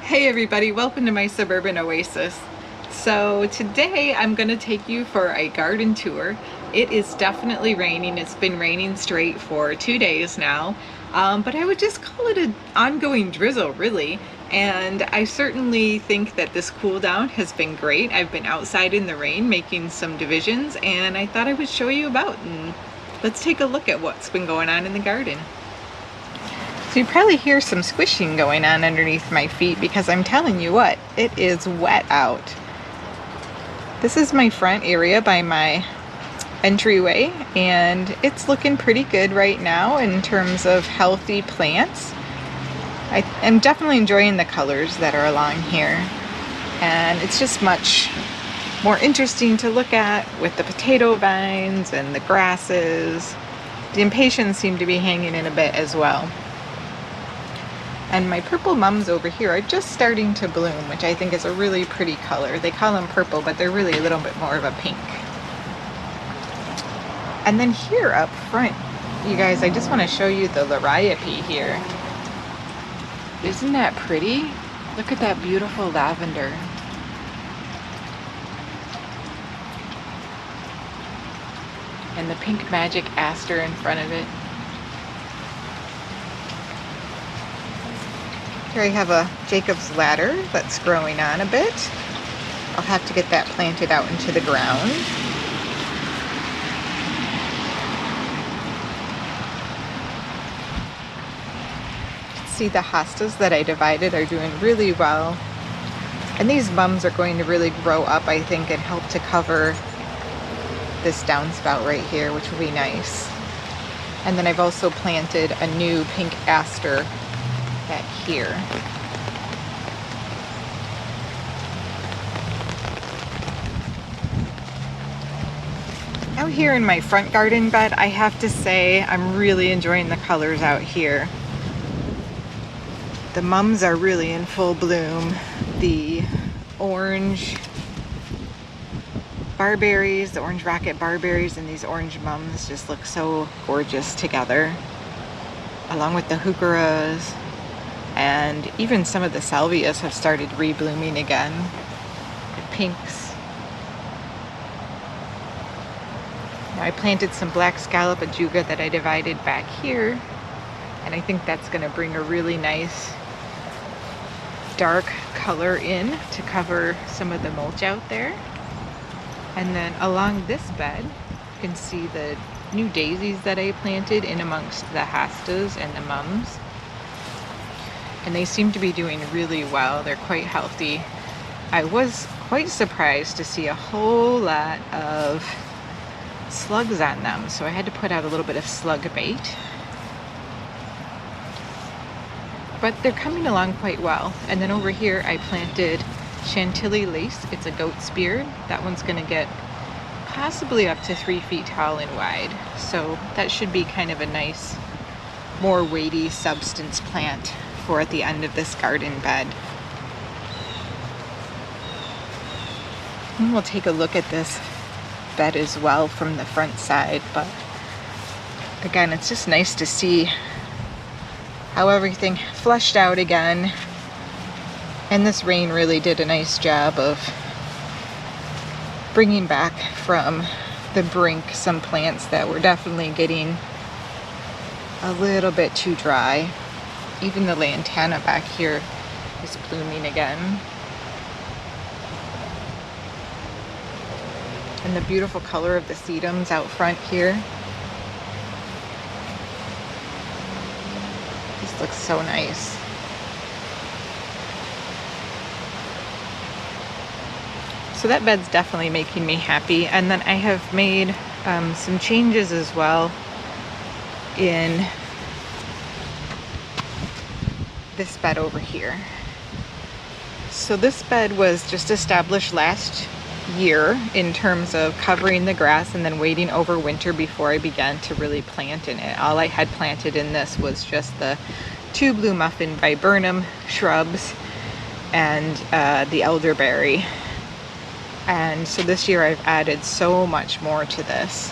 Hey everybody, welcome to my Suburban Oasis. So today I'm going to take you for a garden tour. It is definitely raining. It's been raining straight for 2 days now, but I would just call it an ongoing drizzle really. And I certainly think that this cool down has been great. I've been outside in the rain making some divisions, and I thought I would show you about, and let's take a look at what's been going on in the garden. So you probably hear some squishing going on underneath my feet because I'm telling you what, it is wet out. This is my front area by my entryway, and it's looking pretty good right now in terms of healthy plants. I'm definitely enjoying the colors that are along here, and it's just much more interesting to look at with the potato vines and the grasses. The impatiens seem to be hanging in a bit as well. And my purple mums over here are just starting to bloom, which I think is a really pretty color. They call them purple, but they're really a little bit more of a pink. And then here up front, you guys, I just want to show you the Liriope here. Isn't that pretty? Look at that beautiful lavender. And the pink magic aster in front of it. Here I have a Jacob's ladder that's growing on a bit. I'll have to get that planted out into the ground. See, the hostas that I divided are doing really well. And these mums are going to really grow up, I think, and help to cover this downspout right here, which will be nice. And then I've also planted a new pink aster back here. Out here in my front garden bed, I have to say I'm really enjoying the colors out here. The mums are really in full bloom. The orange barberries, the orange rocket barberries, and these orange mums just look so gorgeous together, along with the heucheras. And even some of the salvias have started reblooming again. The pinks. Now I planted some black scallop ajuga that I divided back here, and I think that's going to bring a really nice dark color in to cover some of the mulch out there. And then along this bed, you can see the new daisies that I planted in amongst the hostas and the mums. And they seem to be doing really well. They're quite healthy. I was quite surprised to see a whole lot of slugs on them, so I had to put out a little bit of slug bait. But they're coming along quite well. And then over here I planted Chantilly lace. It's a goat's beard. That one's going to get possibly up to 3 feet tall and wide. So that should be kind of a nice, more weighty substance plant for at the end of this garden bed. And we'll take a look at this bed as well from the front side, but again, it's just nice to see how everything flushed out again. And this rain really did a nice job of bringing back from the brink some plants that were definitely getting a little bit too dry. Even the lantana back here is blooming again. And the beautiful color of the sedums out front here. This looks so nice. So that bed's definitely making me happy. And then I have made some changes as well in this bed over here. So this bed was just established last year in terms of covering the grass and then waiting over winter before I began to really plant in it. All I had planted in this was just the 2 blue muffin viburnum shrubs and the elderberry. And so this year I've added so much more to this.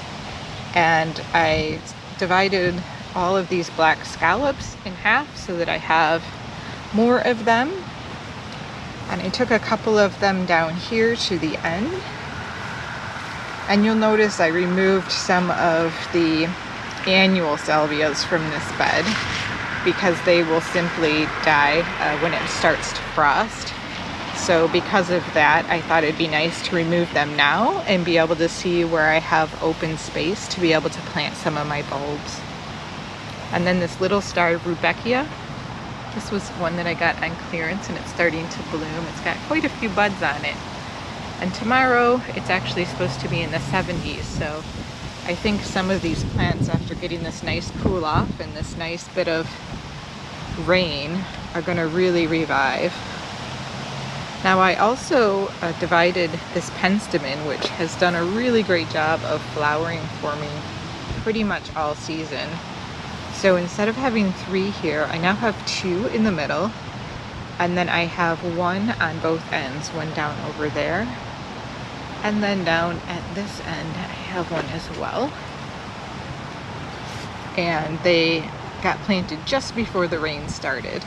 And I divided all of these black scallops in half so that I have more of them. And I took a couple of them down here to the end. And you'll notice I removed some of the annual salvias from this bed because they will simply die when it starts to frost. So because of that, I thought it'd be nice to remove them now and be able to see where I have open space to be able to plant some of my bulbs. And then this little star Rubechia. This was one that I got on clearance and it's starting to bloom. It's got quite a few buds on it. And tomorrow it's actually supposed to be in the 70s. So I think some of these plants, after getting this nice cool off and this nice bit of rain, are going to really revive. Now I also divided this penstemon, which has done a really great job of flowering for me pretty much all season. So instead of having 3 here, I now have 2 in the middle, and then I have 1 on both ends, 1 down over there, and then down at this end I have 1 as well. And they got planted just before the rain started.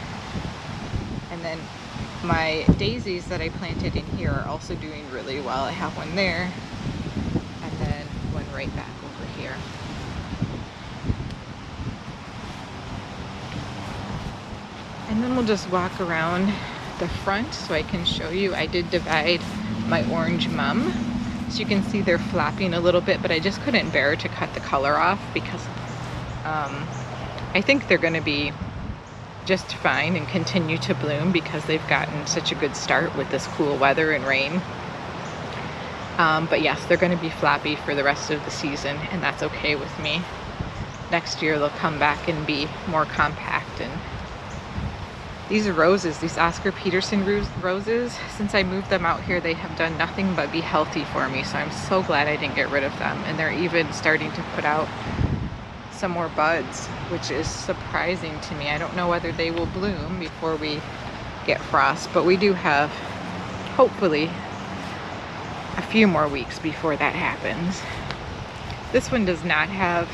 And then my daisies that I planted in here are also doing really well. I have 1 there, and then 1 right back over here. And then we'll just walk around the front so I can show you. I did divide my orange mum. So you can see they're flopping a little bit, but I just couldn't bear to cut the color off because I think they're going to be just fine and continue to bloom because they've gotten such a good start with this cool weather and rain. But yes, they're going to be floppy for the rest of the season, and that's okay with me. Next year they'll come back and be more compact. And these are roses, these Oscar Peterson roses. Since I moved them out here, they have done nothing but be healthy for me. So I'm so glad I didn't get rid of them. And they're even starting to put out some more buds, which is surprising to me. I don't know whether they will bloom before we get frost, but we do have, hopefully, a few more weeks before that happens. This one does not have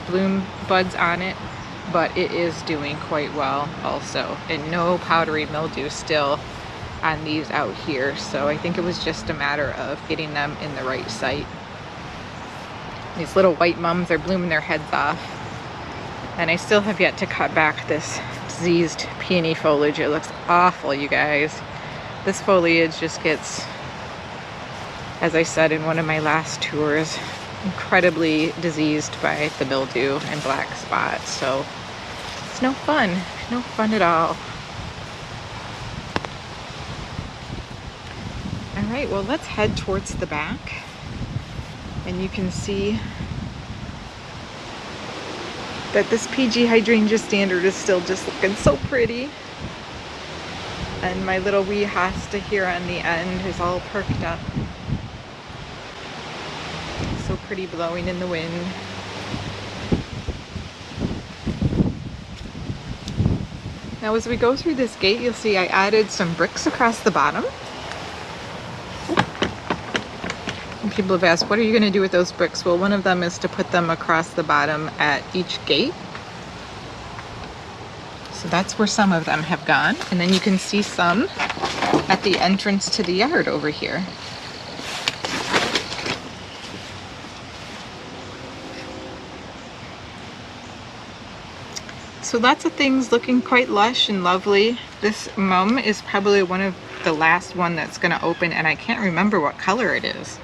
bloom buds on it, but it is doing quite well also, and no powdery mildew still on these out here. So I think it was just a matter of getting them in the right site. These little white mums are blooming their heads off, and I still have yet to cut back this diseased peony foliage. It looks awful, you guys. This foliage just gets, as I said in one of my last tours, incredibly diseased by the mildew and black spots. So it's no fun at all. All right, well, let's head towards the back. And you can see that this PG Hydrangea standard is still just looking so pretty. And my little wee Hosta here on the end is all perked up. So pretty, blowing in the wind. Now as we go through this gate, you'll see I added some bricks across the bottom. People have asked, what are you going to do with those bricks? Well, one of them is to put them across the bottom at each gate. So that's where some of them have gone. And then you can see some at the entrance to the yard over here. So lots of things looking quite lush and lovely. This mum is probably one of the last one that's going to open, and I can't remember what color it is.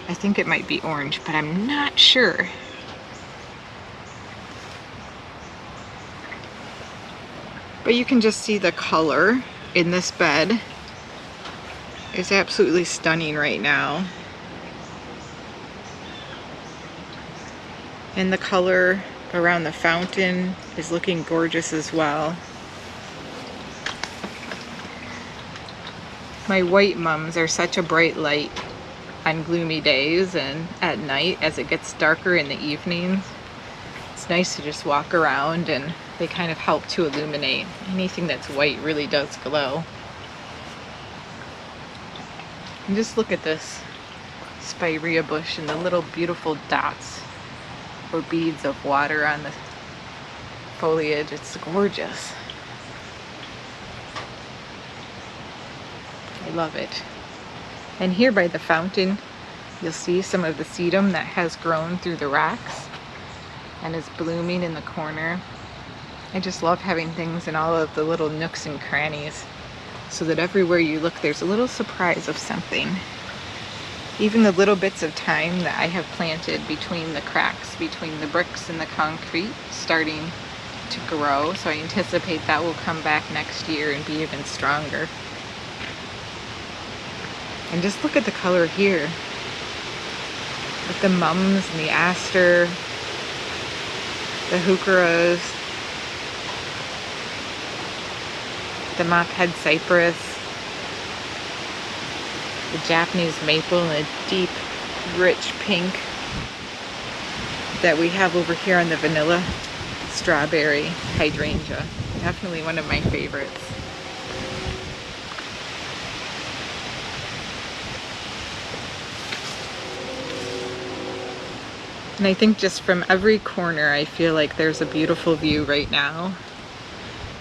I think it might be orange, but I'm not sure. But you can just see the color in this bed is absolutely stunning right now. And the color around the fountain is looking gorgeous as well. My white mums are such a bright light on gloomy days and at night as it gets darker in the evenings. It's nice to just walk around, and they kind of help to illuminate. Anything that's white really does glow. And just look at this spirea bush and the little beautiful dots or beads of water on the foliage. It's gorgeous. I love it. And here by the fountain, you'll see some of the sedum that has grown through the rocks and is blooming in the corner. I just love having things in all of the little nooks and crannies so that everywhere you look there's a little surprise of something. Even the little bits of thyme that I have planted between the cracks, between the bricks and the concrete, starting to grow. So I anticipate that will come back next year and be even stronger. And just look at the color here. With the mums and the aster, the heucheras, the mophead cypress, the Japanese maple in a deep, rich pink that we have over here on the vanilla strawberry hydrangea. Definitely one of my favorites. And I think just from every corner, I feel like there's a beautiful view right now.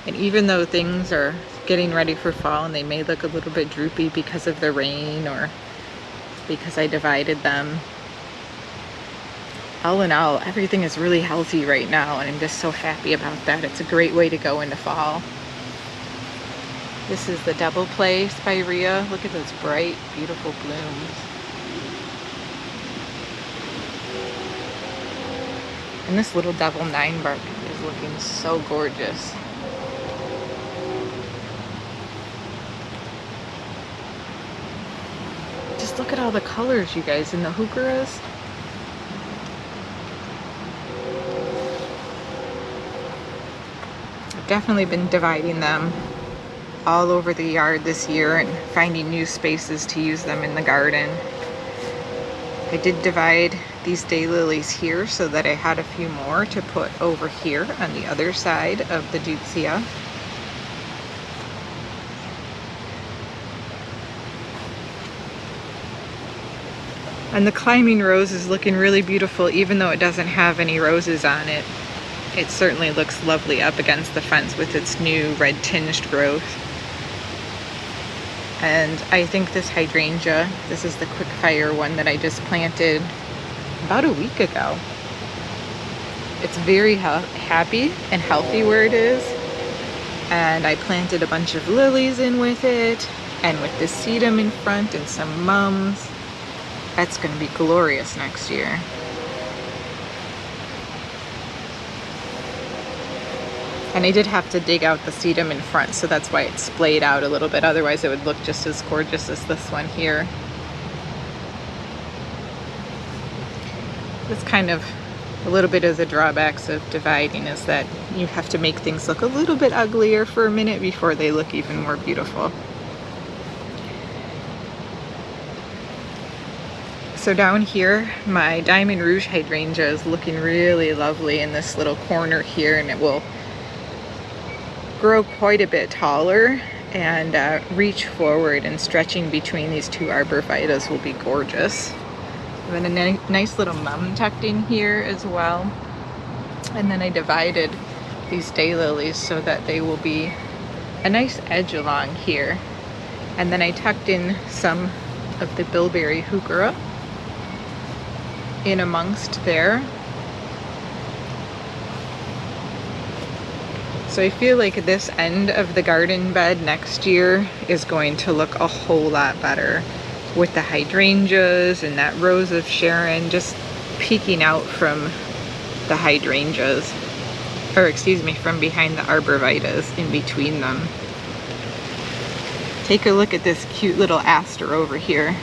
And even though things are getting ready for fall and they may look a little bit droopy because of the rain or because I divided them, all in all, everything is really healthy right now, and I'm just so happy about that. It's a great way to go into fall. This is the Double Play Spirea. Look at those bright, beautiful blooms. And this little Devil Ninebark is looking so gorgeous. Just look at all the colors, you guys, in the heucheras. I've definitely been dividing them all over the yard this year and finding new spaces to use them in the garden. I did divide these daylilies here so that I had a few more to put over here on the other side of the Deutzia. And the climbing rose is looking really beautiful, even though it doesn't have any roses on it. It certainly looks lovely up against the fence with its new red tinged growth. And I think this hydrangea, this is the quickfire one that I just planted about a week ago. It's very happy and healthy where it is. And I planted a bunch of lilies in with it, and with the sedum in front and some mums. That's going to be glorious next year. And I did have to dig out the sedum in front, so that's why it's splayed out a little bit. Otherwise it would look just as gorgeous as this one here. That's kind of a little bit of the drawbacks of dividing, is that you have to make things look a little bit uglier for a minute before they look even more beautiful. So down here, my Diamond Rouge hydrangea is looking really lovely in this little corner here, and it will grow quite a bit taller and reach forward, and stretching between these two arborvitaes will be gorgeous. And then a nice little mum tucked in here as well. And then I divided these daylilies so that they will be a nice edge along here. And then I tucked in some of the bilberry heuchera in amongst there. So I feel like this end of the garden bed next year is going to look a whole lot better, with the hydrangeas and that rose of Sharon just peeking out from the hydrangeas, or excuse me, from behind the arborvitaes in between them. Take a look at this cute little aster over here.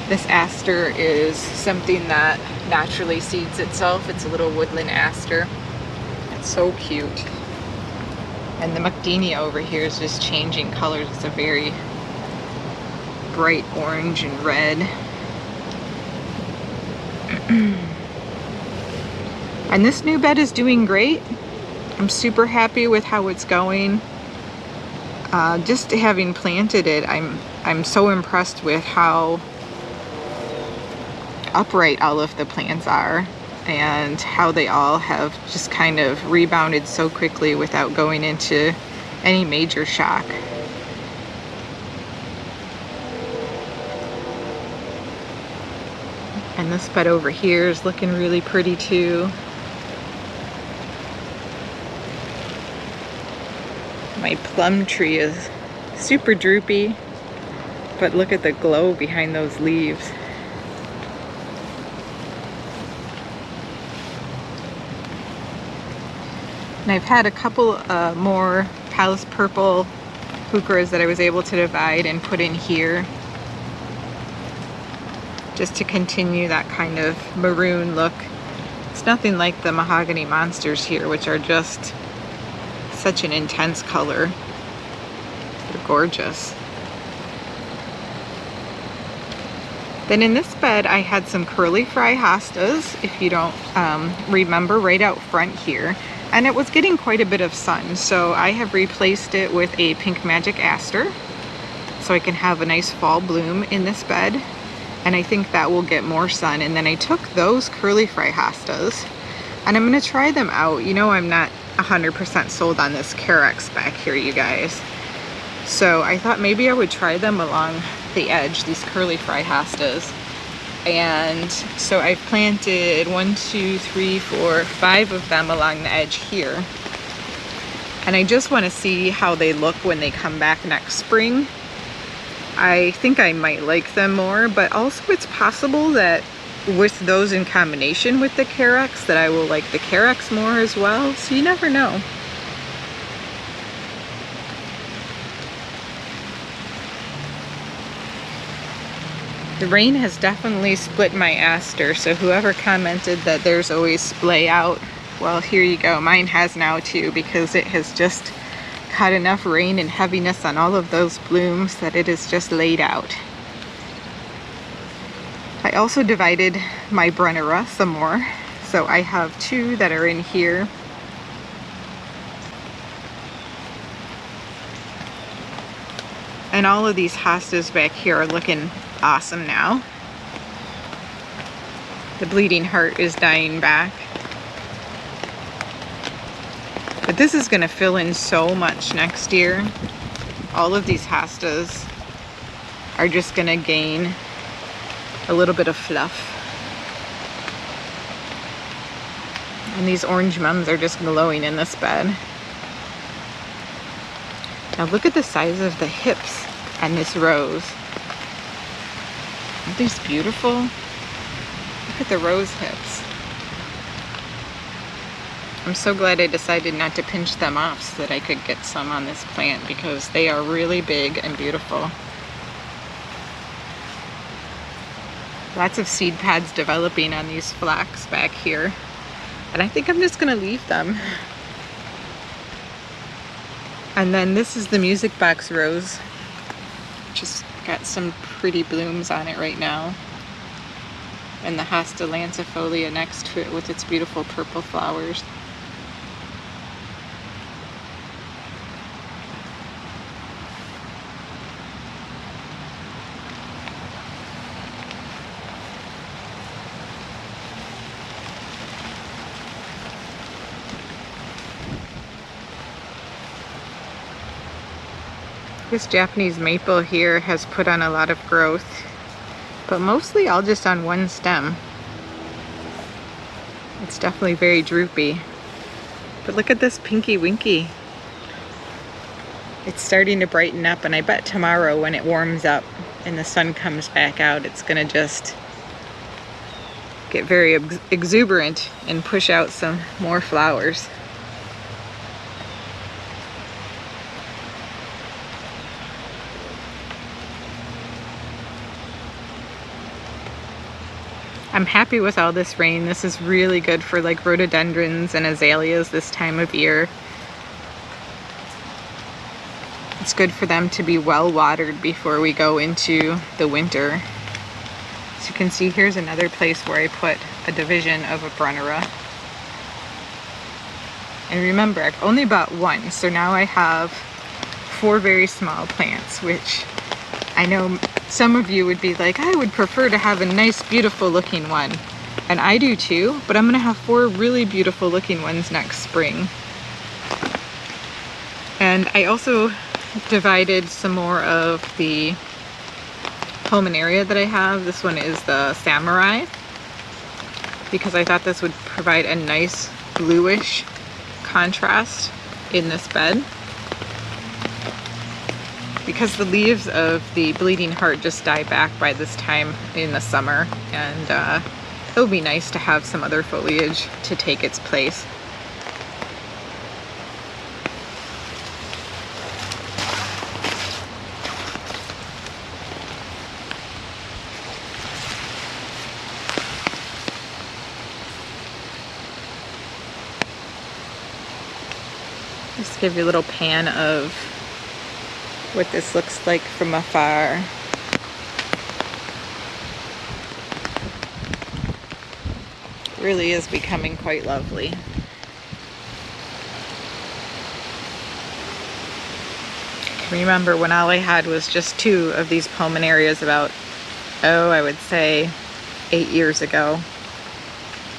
This aster is something that naturally seeds itself. It's a little woodland aster. It's so cute. And the macadamia over here is just changing colors. It's a very bright orange and red. And this new bed is doing great. I'm super happy with how it's going. Just having planted it, I'm so impressed with how upright all of the plants are, and how they all have just kind of rebounded so quickly without going into any major shock. And this bed over here is looking really pretty too. My plum tree is super droopy, but look at the glow behind those leaves. And I've had a couple more Palace Purple heucheras that I was able to divide and put in here, just to continue that kind of maroon look. It's nothing like the mahogany monsters here, which are just such an intense color. They're gorgeous. Then in this bed I had some curly fry hostas, if you don't remember, right out front here. And it was getting quite a bit of sun, so I have replaced it with a pink magic aster so I can have a nice fall bloom in this bed, and I think that will get more sun. And then I took those curly fry hostas and I'm going to try them out. You know, I'm not 100% sold on this carex back here, you guys, so I thought maybe I would try them along the edge, these curly fry hostas. And so I've planted 1, 2, 3, 4, 5 of them along the edge here. And I just want to see how they look when they come back next spring. I think I might like them more, but also it's possible that with those in combination with the carex that I will like the carex more as well. So you never know. The rain has definitely split my aster, so whoever commented that there's always splay out, well, here you go. Mine has now too, because it has just caught enough rain and heaviness on all of those blooms that it is just laid out. I also divided my Brennera some more, so I have 2 that are in here. And all of these hostas back here are looking awesome now. The bleeding heart is dying back. But this is going to fill in so much next year. All of these hostas are just going to gain a little bit of fluff. And these orange mums are just glowing in this bed. Now look at the size of the hips on this rose. Aren't these beautiful? Look at the rose hips. I'm so glad I decided not to pinch them off so that I could get some on this plant, because they are really big and beautiful. Lots of seed pads developing on these flax back here. And I think I'm just gonna leave them. And then this is the music box rose. Just got some pretty blooms on it right now. And the Hosta Lancifolia next to it with its beautiful purple flowers. This Japanese maple here has put on a lot of growth, but mostly all just on one stem. It's definitely very droopy. But look at this Pinky Winky. It's starting to brighten up, and I bet tomorrow when it warms up and the sun comes back out, it's gonna just get very exuberant and push out some more flowers. I'm happy with all this rain. This is really good for like rhododendrons and azaleas this time of year. It's good for them to be well watered before we go into the winter. As you can see, here's another place where I put a division of a Brennera. And remember, I've only bought 1, so now I have 4 very small plants, which I know some of you would be like, I would prefer to have a nice, beautiful looking one. And I do too, but I'm gonna have 4 really beautiful looking ones next spring. And I also divided some more of the pulmonaria that I have. This one is the Samurai. because I thought this would provide a nice bluish contrast in this bed. Because the leaves of the bleeding heart just die back by this time in the summer, and it would be nice to have some other foliage to take its place. Just give you a little pan of what this looks like from afar. It really is becoming quite lovely. Remember when all I had was just 2 of these pulmonarias about, I would say 8 years ago.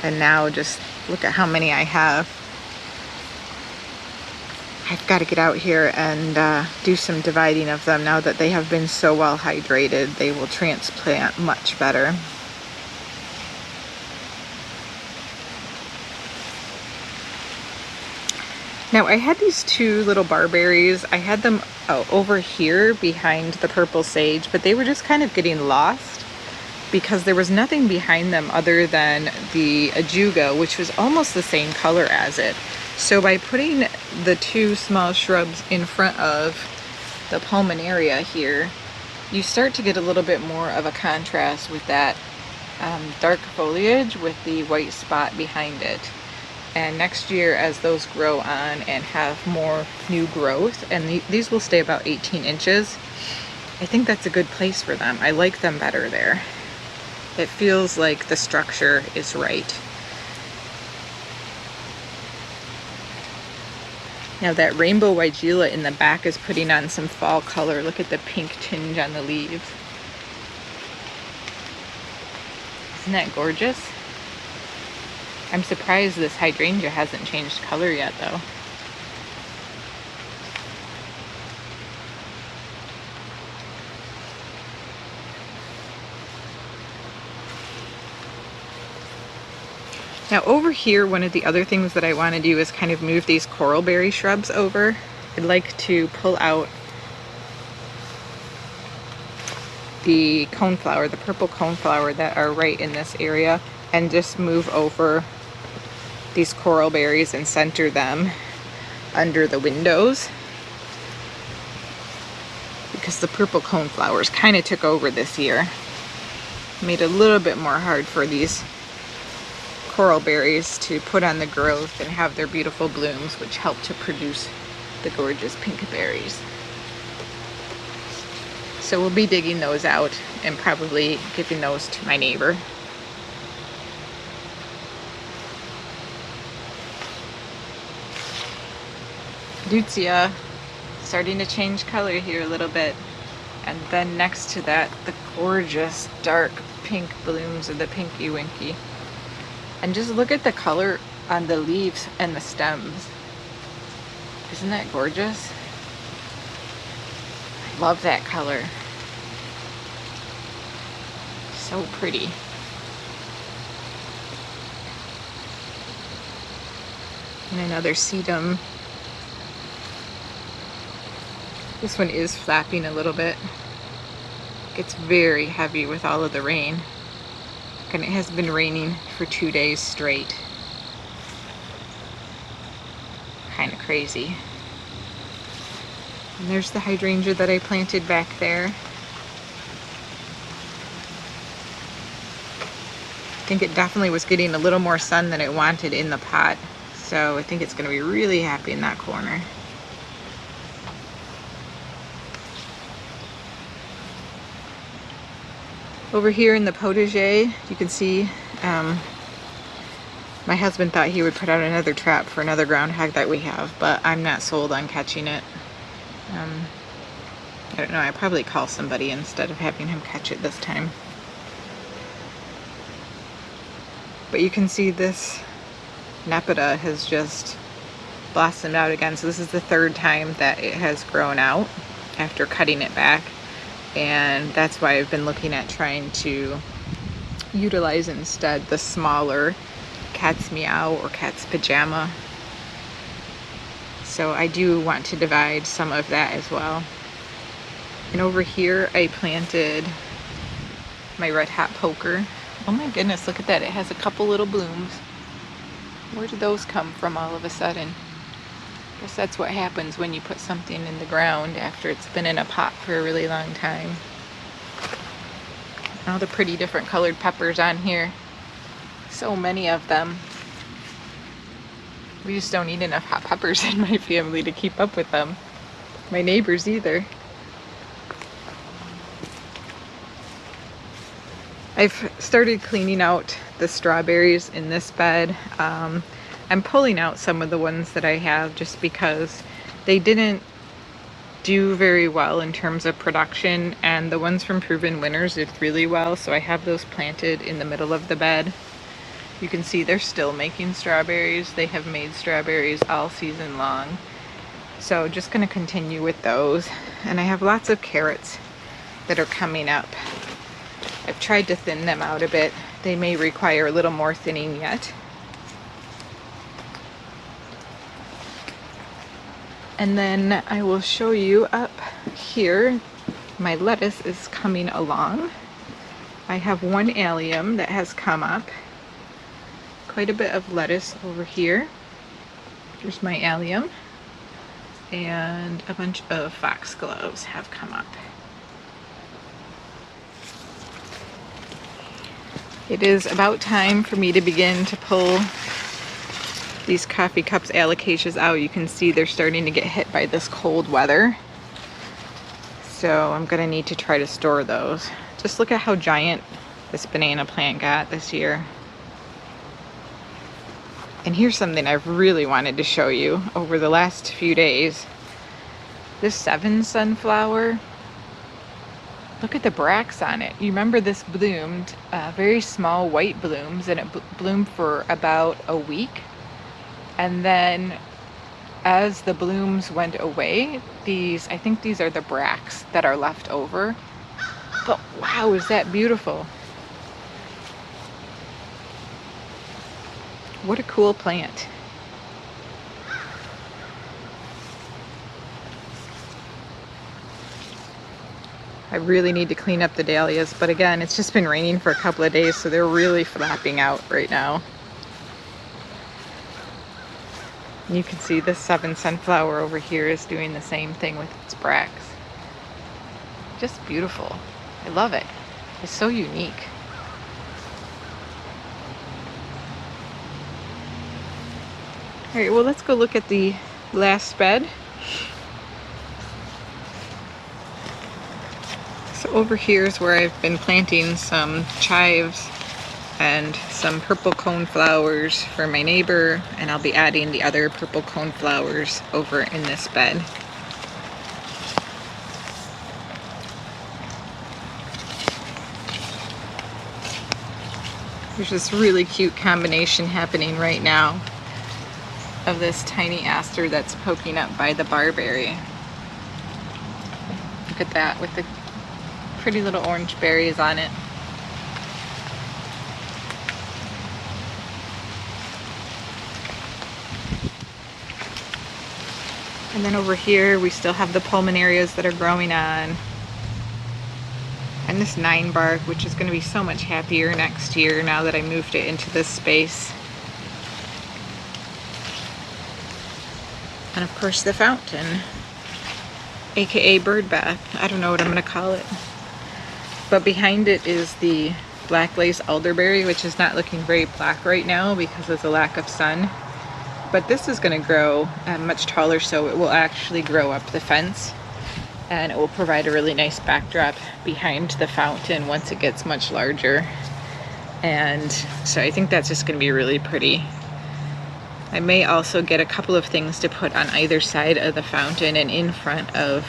And now just look at how many I have. I've got to get out here and do some dividing of them. Now that they have been so well hydrated, they will transplant much better. Now I had these 2 little barberries. I had them over here behind the purple sage, but they were just kind of getting lost because there was nothing behind them other than the ajuga, which was almost the same color as it. So by putting the 2 small shrubs in front of the pulmonaria here, you start to get a little bit more of a contrast with that dark foliage with the white spot behind it. And next year, as those grow on and have more new growth, and these will stay about 18 inches, I think that's a good place for them. I like them better there. It feels like the structure is right. Now that rainbow weigela in the back is putting on some fall color. Look at the pink tinge on the leaves. Isn't that gorgeous? I'm surprised this hydrangea hasn't changed color yet though. Now over here, one of the other things that I want to do is kind of move these coralberry shrubs over. I'd like to pull out the coneflower, the purple coneflower that are right in this area, and just move over these coral berries and center them under the windows, because the purple coneflowers kind of took over this year. Made it a little bit more hard for these coral berries to put on the growth and have their beautiful blooms, which help to produce the gorgeous pink berries. So we'll be digging those out and probably giving those to my neighbor. Rubechia starting to change color here a little bit, and then next to that the gorgeous dark pink blooms of the pinky winky. And just look at the color on the leaves and the stems. Isn't that gorgeous? I love that color. So pretty. And another sedum. This one is flapping a little bit. It's very heavy with all of the rain. And it has been raining for 2 days straight. Kind of crazy. And there's the hydrangea that I planted back there. I think it definitely was getting a little more sun than it wanted in the pot. So I think it's going to be really happy in that corner. Over here in the potager, you can see my husband thought he would put out another trap for another groundhog that we have, but I'm not sold on catching it. I don't know, I'd probably call somebody instead of having him catch it this time. But you can see this nepeta has just blossomed out again. So this is the 3rd time that it has grown out after cutting it back. And that's why I've been looking at trying to utilize instead the smaller cat's meow or cat's pajama. So I do want to divide some of that as well. And over here I planted my red hot poker. Oh my goodness, look at that. It has a couple little blooms. Where did those come from all of a sudden? I guess that's what happens when you put something in the ground after it's been in a pot for a really long time. All the pretty different colored peppers on here. So many of them. We just don't eat enough hot peppers in my family to keep up with them. My neighbors either. I've started cleaning out the strawberries in this bed. I'm pulling out some of the ones that I have just because they didn't do very well in terms of production, and the ones from Proven Winners did really well, so I have those planted in the middle of the bed. You can see they're still making strawberries. They have made strawberries all season long. So just going to continue with those. And I have lots of carrots that are coming up. I've tried to thin them out a bit. They may require a little more thinning yet. And then I will show you up here, my lettuce is coming along. I have one allium that has come up. Quite a bit of lettuce over here. Here's my allium. And a bunch of foxgloves have come up. It is about time for me to begin to pull these coffee cups alocasias out. You can see they're starting to get hit by this cold weather. So I'm gonna need to try to store those. Just look at how giant this banana plant got this year. And here's something I've really wanted to show you over the last few days. This 7 sunflower, look at the bracts on it. You remember this bloomed, very small white blooms, and it bloomed for about a week. And then as the blooms went away, I think these are the bracts that are left over. But wow, is that beautiful. What a cool plant. I really need to clean up the dahlias, but again, it's just been raining for a couple of days, so they're really flapping out right now. You can see this 7 sunflower over here is doing the same thing with its bracts. Just beautiful. I love it. It's so unique. All right, well, let's go look at the last bed. So over here is where I've been planting some chives and some purple cone flowers for my neighbor, and I'll be adding the other purple cone flowers over in this bed. There's this really cute combination happening right now of this tiny aster that's poking up by the barberry. Look at that with the pretty little orange berries on it. And then over here we still have the pulmonarias that are growing on. And this 9 bark, which is going to be so much happier next year now that I moved it into this space. And of course the fountain, aka bird bath. I don't know what I'm going to call it. But behind it is the black lace elderberry, which is not looking very black right now because of the lack of sun. But this is going to grow much taller, so it will actually grow up the fence. And it will provide a really nice backdrop behind the fountain once it gets much larger. And so I think that's just going to be really pretty. I may also get a couple of things to put on either side of the fountain and in front of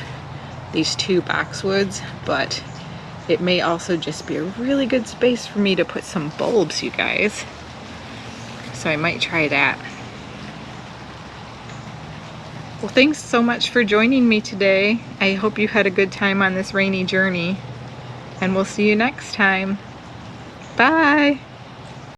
these 2 boxwoods, but it may also just be a really good space for me to put some bulbs, you guys. So I might try that. Well, thanks so much for joining me today. I hope you had a good time on this rainy journey, and we'll see you next time. Bye.